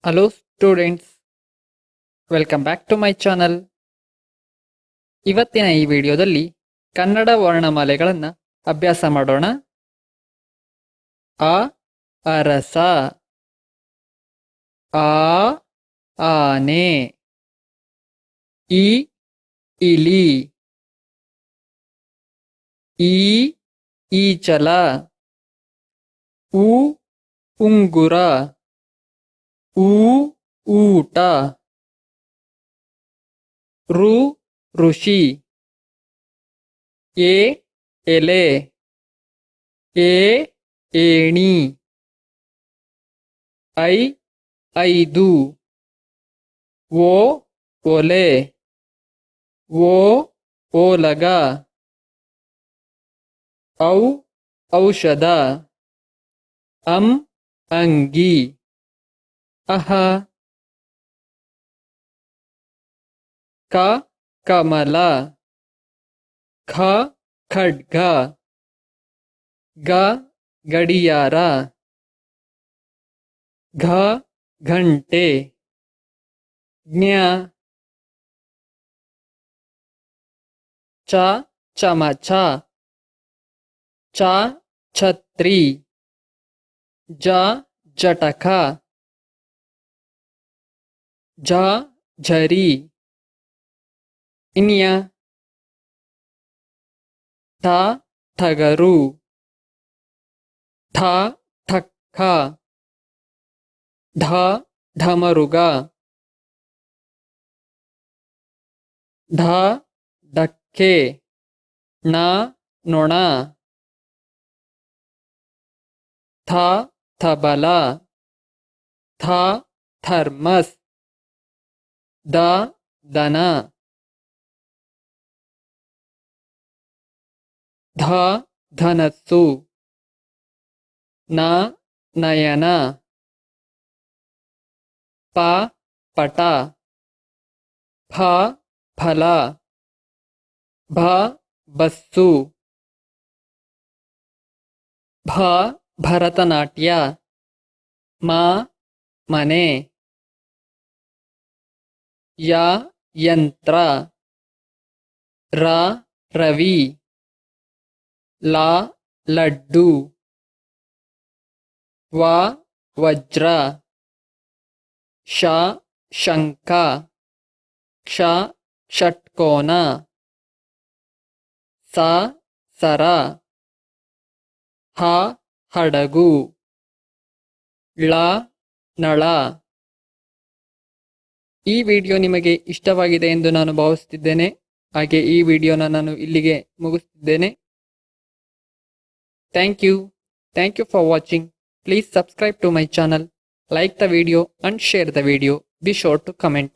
Hello students, welcome back to my channel. ಇವತ್ತಿನ ಈ ವಿಡಿಯೋದಲ್ಲಿ ಕನ್ನಡ ವರ್ಣಮಾಲೆಗಳನ್ನು ಅಭ್ಯಾಸ ಮಾಡೋಣ. ಅ ಅರಸ, ಆ ಆನೆ, ಇ ಇಲಿ, ಈ ಈಚಲ, ಉ ಉಂಗುರ, ಊ ಊಟ, ಋ ಋಷಿ, ಎ ಎಲೆ, ಎ ಏಣಿ, ಐ ಐದು, ಓ ಒಲೆ, ಓ ಓಲಗ, ಔ ಔಷಧ, ಅಂಗಿ, ಅಹ ಕ ಕಮಲ, ಖ ಖಡ್ಗ, ಗ ಗಡಿಯಾರ, ಘ ಘಂಟೆ, ಜ್ಞ ಚ ಚಮಚ, ಚ ಛತ್ರಿ, ಜ ಜಟಕ, ಝ ಝರಿ, ಇನ್ಯ ಠ ಠಗರು, ಠ ಠಕ್ಕ, ಢ ಢಮರುಗ, ಢ ಢಕ್ಕೆ, ಣ ನೊಣ, ಥ ಥಬಲ, ಥ ಥರ್ಮಸ್, ದ ದನ, ಧ ಧನಸ್ಸು, ನ ನಯನ, ಪ ಪಟ, ಫ ಫಲ, ಭ ಬಸ್ಸು, ಭ ಭರತನಾಟ್ಯ, ಮ ಮನೆ, ಯ ಯಂತ್ರ, ರ ರವಿ, ಲ ಲಡ್ಡು, ವ ವಜ್ರ, ಶ ಶಂಖ, ಕ್ಷ ಷಟ್ಕೋನ, ಸ ಸರ, ಹ ಹಡಗು, ಳ ನಳ. ಈ ವಿಡಿಯೋ ನಿಮಗೆ ಇಷ್ಟವಾಗಿದೆ ಎಂದು ನಾನು ಭಾವಿಸುತ್ತಿದ್ದೇನೆ. ಹಾಗೆ ಈ ವಿಡಿಯೋನ ನಾನು ಇಲ್ಲಿಗೆ ಮುಗಿಸುತ್ತಿದ್ದೇನೆ. Thank you for watching. Please subscribe to my channel, like the video and share the video. Be sure to comment.